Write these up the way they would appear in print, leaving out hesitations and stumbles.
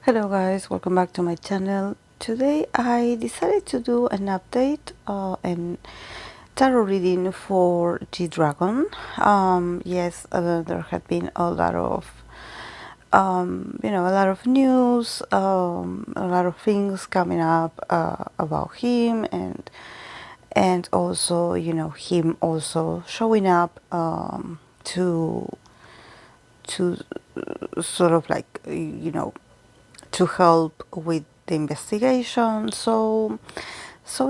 Hello guys, welcome back to my channel. Today I decided to do an update and tarot reading for G-Dragon. Yes, there had been a lot of a lot of news, a lot of things coming up about him, and also him also showing up to sort of like to help with the investigation. So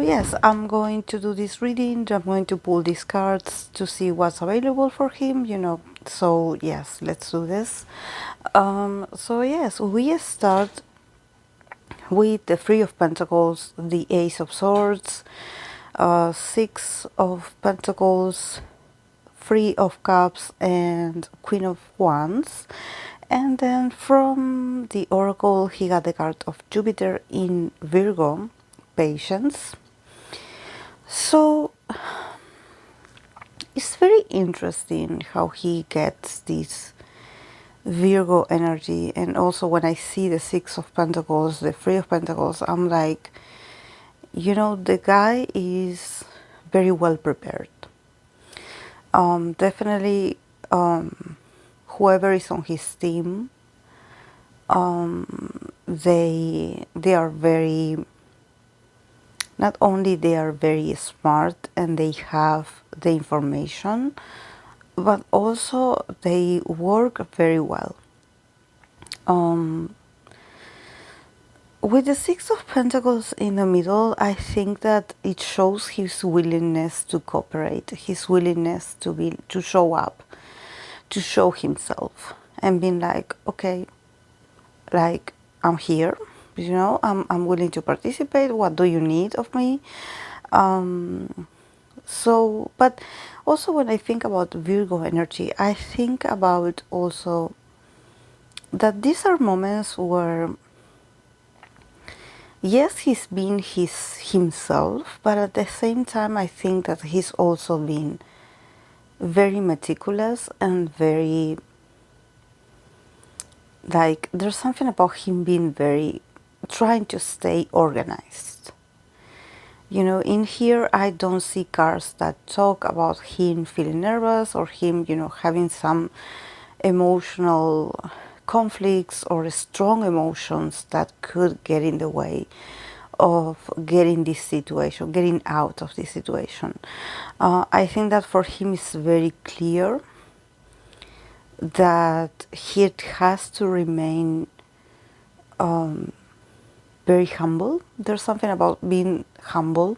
yes, I'm going to do this reading. I'm going to pull these cards to see what's available for him, so yes, let's do this. So yes, we start with the Three of Pentacles, the Ace of Swords, Six of Pentacles, Three of Cups, and Queen of Wands. And then from the Oracle, he got the card of Jupiter in Virgo, Patience. So it's very interesting how he gets this Virgo energy. And also when I see the Six of Pentacles, the Three of Pentacles, I'm like, the guy is very well prepared. Definitely, whoever is on his team, they are very, not only they are very smart and they have the information, but also they work very well. With the Six of Pentacles in the middle, I think that it shows his willingness to cooperate, his willingness to show up, to show himself, and being like, okay, like, I'm here, I'm willing to participate. What do you need of me? So, but also when I think about Virgo energy, I think about also that these are moments where, yes, he's been himself, but at the same time, I think that he's also been very meticulous and very, like, there's something about him being very, trying to stay organized. In here, I don't see cards that talk about him feeling nervous or him, having some emotional conflicts or strong emotions that could get in the way of getting out of this situation. I think that for him it's very clear that he has to remain very humble. There's something about being humble,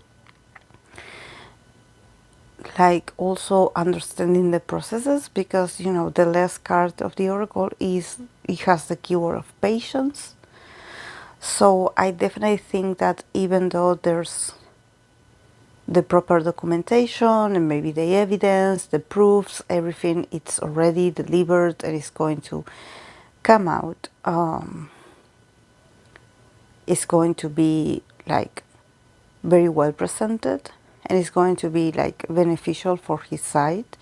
like also understanding the processes, because the last card of the Oracle is, it has the keyword of patience. So I definitely think that even though there's the proper documentation and maybe the evidence, the proofs, everything, it's already delivered and it's going to come out, it's going to be like very well presented, and it's going to be like beneficial for his side.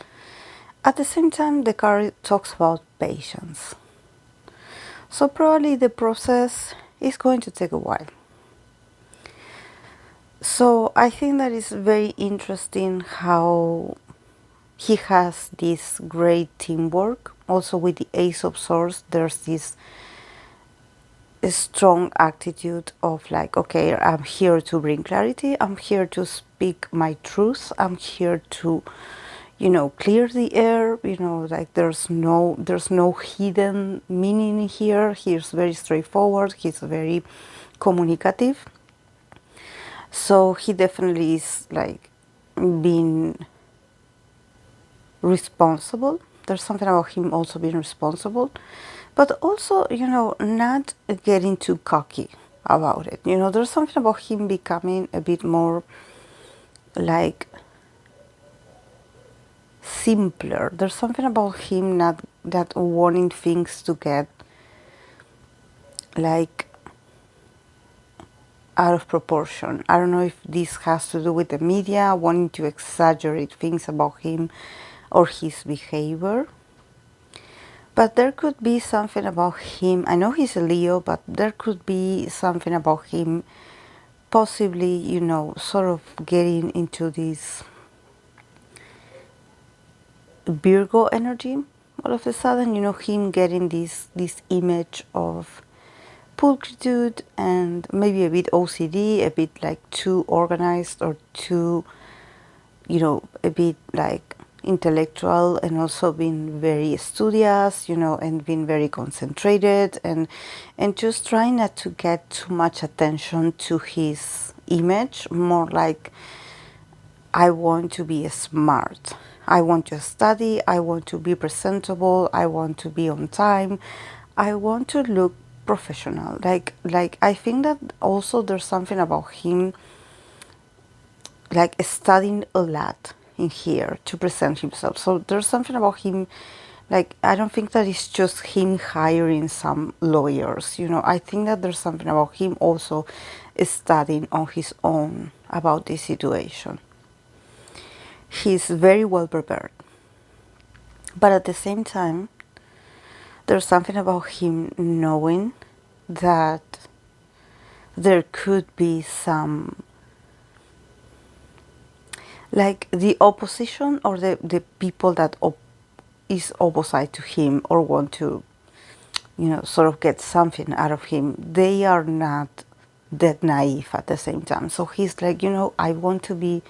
At the same time, the card talks about patience. So probably the process is going to take a while. So I think that it's very interesting how he has this great teamwork. Also with the Ace of Swords, there's this strong attitude of like, okay, I'm here to bring clarity, I'm here to speak my truth, I'm here to clear the air, like there's no hidden meaning here. He's very straightforward, he's very communicative. So he definitely is like being responsible. There's something about him also being responsible, but also, not getting too cocky about it. There's something about him becoming a bit more like simpler. There's something about him not that wanting things to get like out of proportion. I don't know if this has to do with the media wanting to exaggerate things about him or his behavior. But there could be something about him. I know he's a Leo, but there could be something about him possibly, sort of getting into this Virgo energy all of a sudden, him getting this image of pulchritude and maybe a bit OCD, a bit like too organized or too, a bit like intellectual, and also being very studious, and being very concentrated, and just trying not to get too much attention to his image, more like I want to be smart. I want to study. I want to be presentable. I want to be on time. I want to look professional. Like I think that also there's something about him like studying a lot in here to present himself. So there's something about him, like I don't think that it's just him hiring some lawyers. I think that there's something about him also studying on his own about this situation. He's very well prepared. But at the same time, there's something about him knowing that there could be some, like the opposition or the people that is opposite to him or want to, sort of get something out of him. They are not that naive at the same time. So he's like, I want to be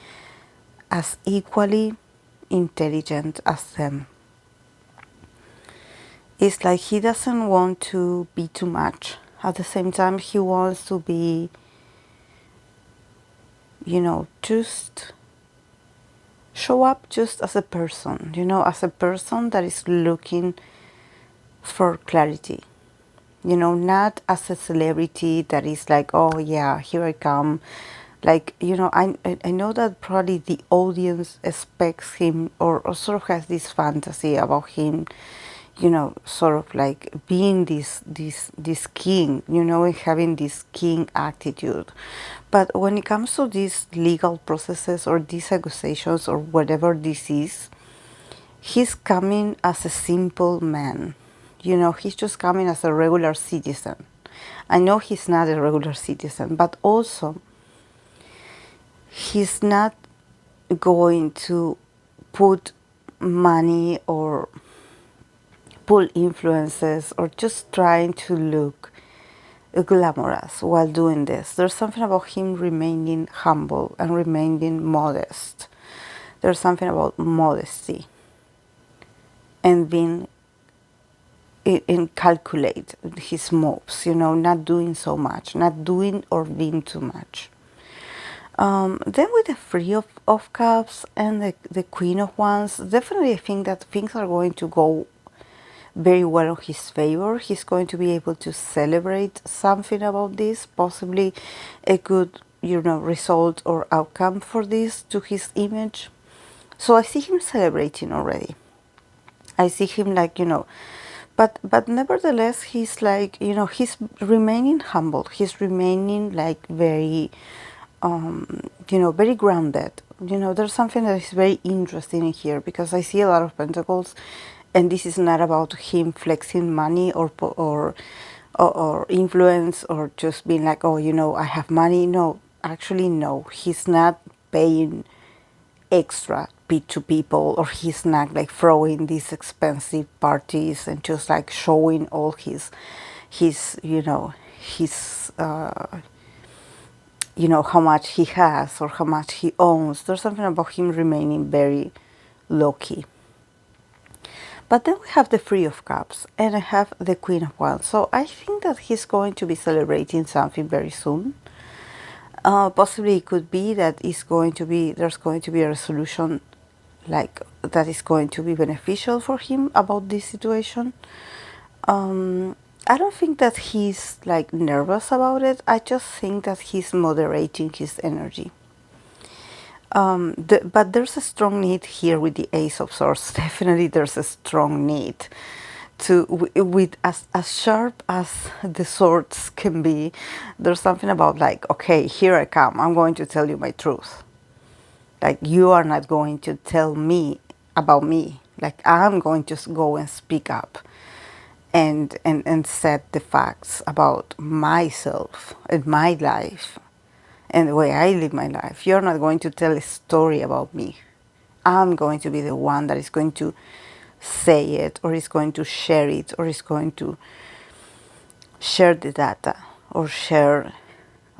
as equally intelligent as them. It's like he doesn't want to be too much. At the same time, he wants to be, just show up just as a person, as a person that is looking for clarity. Not as a celebrity that is like, oh yeah, here I come. Like, I know that probably the audience expects him or sort of has this fantasy about him, sort of like being this king, and having this king attitude. But when it comes to these legal processes or these accusations or whatever this is, he's coming as a simple man. He's just coming as a regular citizen. I know he's not a regular citizen, but also he's not going to put money or pull influences or just trying to look glamorous while doing this. There's something about him remaining humble and remaining modest. There's something about modesty and being calculate his moves, not doing so much, not doing or being too much. Then with the Three of Cups and the Queen of Wands, definitely I think that things are going to go very well in his favor. He's going to be able to celebrate something about this, possibly a good, result or outcome for this to his image. So I see him celebrating already. I see him like, but nevertheless, he's like, he's remaining humble. He's remaining like very, very grounded. There's something that is very interesting in here because I see a lot of pentacles, and this is not about him flexing money or influence or just being like, oh, I have money. No, actually, no. He's not paying extra to people, or he's not like throwing these expensive parties and just like showing all his his how much he has or how much he owns. There's something about him remaining very low-key. But then we have the Three of Cups and I have the Queen of Wands. So I think that he's going to be celebrating something very soon. Possibly it could be that there's going to be a resolution like that is going to be beneficial for him about this situation. I don't think that he's like nervous about it. I just think that he's moderating his energy. But there's a strong need here with the Ace of Swords. Definitely there's a strong need to, with as sharp as the swords can be, there's something about like, okay, here I come. I'm going to tell you my truth. Like, you are not going to tell me about me. Like, I'm going to go and speak up. and set the facts about myself and my life and the way I live my life. You're not going to tell a story about me. I'm going to be the one that is going to say it, or is going to share it, or is going to share the data, or share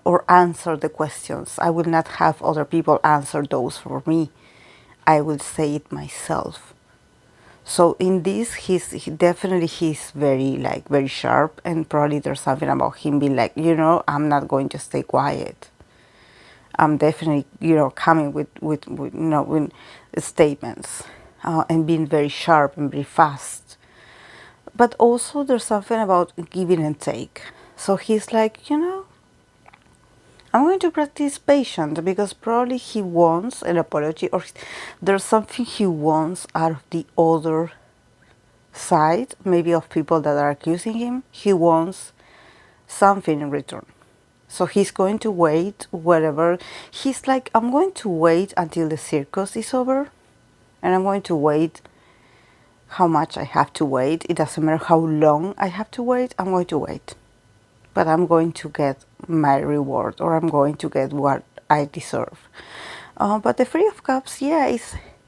or answer the questions. I will not have other people answer those for me. I will say it myself. So in this, he's very very sharp, and probably there's something about him being like, I'm not going to stay quiet. I'm definitely, coming with with statements, and being very sharp and very fast. But also there's something about giving and take. So he's like, I'm going to practice patience, because probably he wants an apology, or there's something he wants out of the other side, maybe of people that are accusing him. He wants something in return. So he's going to wait, whatever. He's like, I'm going to wait until the circus is over, and I'm going to wait how much I have to wait. It doesn't matter how long I have to wait, I'm going to wait. But I'm going to get my reward, or I'm going to get what I deserve. But the Three of Cups, yeah,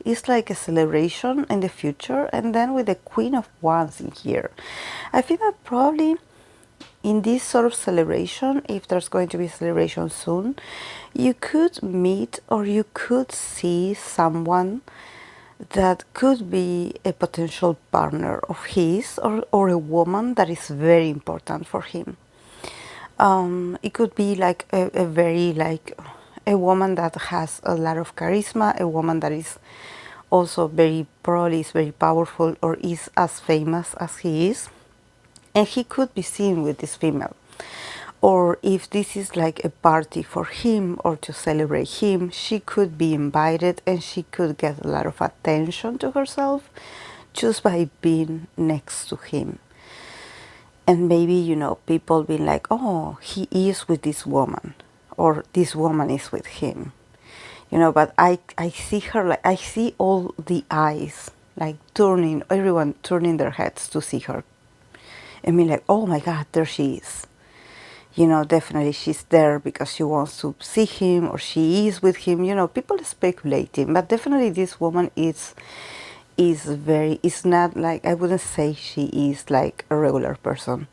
it's like a celebration in the future. And then with the Queen of Wands in here, I think that probably in this sort of celebration, if there's going to be a celebration soon, you could meet or you could see someone that could be a potential partner of his, or a woman that is very important for him. It could be like a very like a woman that has a lot of charisma, a woman that is also very, probably is very powerful, or is as famous as he is, and he could be seen with this female. Or if this is like a party for him or to celebrate him, she could be invited, and she could get a lot of attention to herself just by being next to him. And maybe, people being like, oh, he is with this woman, or this woman is with him. But I see her, like, I see all the eyes, like turning, everyone turning their heads to see her. And be like, oh my God, there she is. Definitely she's there because she wants to see him, or she is with him. People speculating, but definitely this woman is very, it's not like, I wouldn't say she is like a regular person.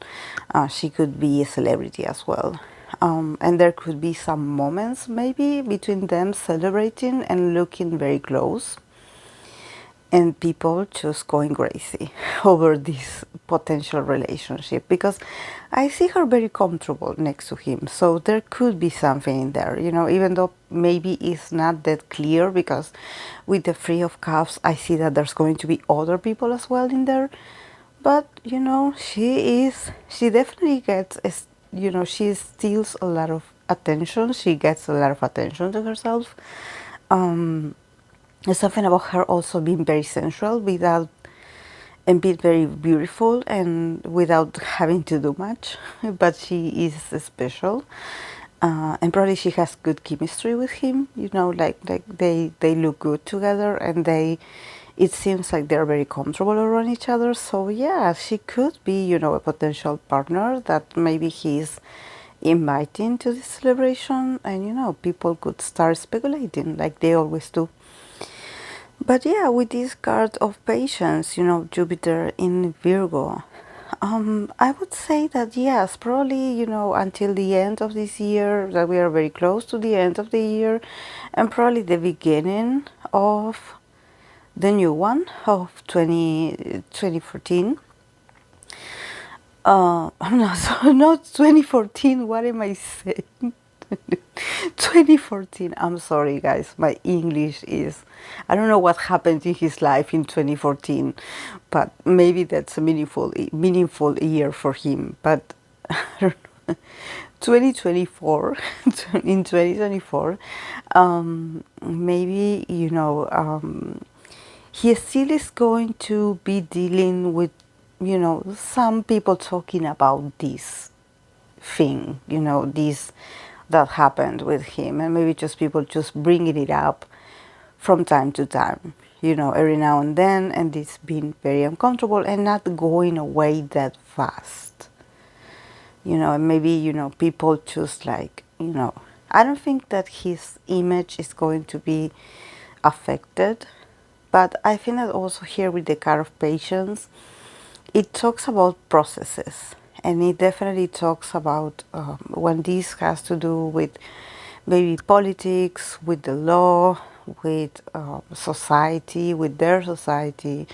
She could be a celebrity as well. And there could be some moments maybe between them celebrating and looking very close, and people just going crazy over this potential relationship, because I see her very comfortable next to him. So there could be something in there, even though maybe it's not that clear, because with the Three of Cups, I see that there's going to be other people as well in there. But, she definitely gets, she steals a lot of attention. She gets a lot of attention to herself. There's something about her also being very sensual, without, and being very beautiful, and without having to do much. But she is special, and probably she has good chemistry with him. Like they look good together, and it seems like they're very comfortable around each other. So yeah, she could be, a potential partner that maybe he's inviting to this celebration, and people could start speculating like they always do. But yeah, with this card of patience, Jupiter in Virgo, I would say that yes, probably, until the end of this year, that we are very close to the end of the year, and probably the beginning of the new one of 2014. I'm not, so not 2014, what am I saying? 2014. I'm sorry, guys. My English is, I don't know what happened in his life in 2014, but maybe that's a meaningful year for him. But 2024, in 2024, maybe, he still is going to be dealing with, some people talking about this thing, this that happened with him, and maybe just people just bringing it up from time to time. every now and then, and it's been very uncomfortable and not going away that fast. And maybe, people just like, I don't think that his image is going to be affected, but I think that also here with the card of patience, it talks about processes, and it definitely talks about when this has to do with maybe politics, with the law, with society, with their society.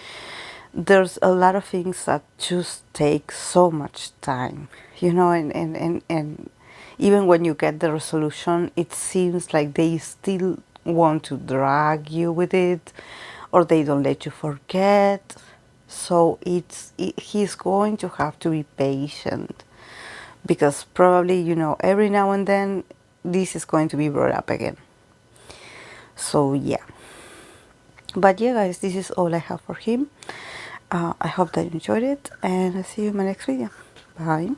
There's a lot of things that just take so much time, and even when you get the resolution, it seems like they still want to drag you with it, or they don't let you forget. So he's going to have to be patient, because probably, every now and then this is going to be brought up again. So yeah. But yeah, guys, this is all I have for him. I hope that you enjoyed it, and I'll see you in my next video. Bye.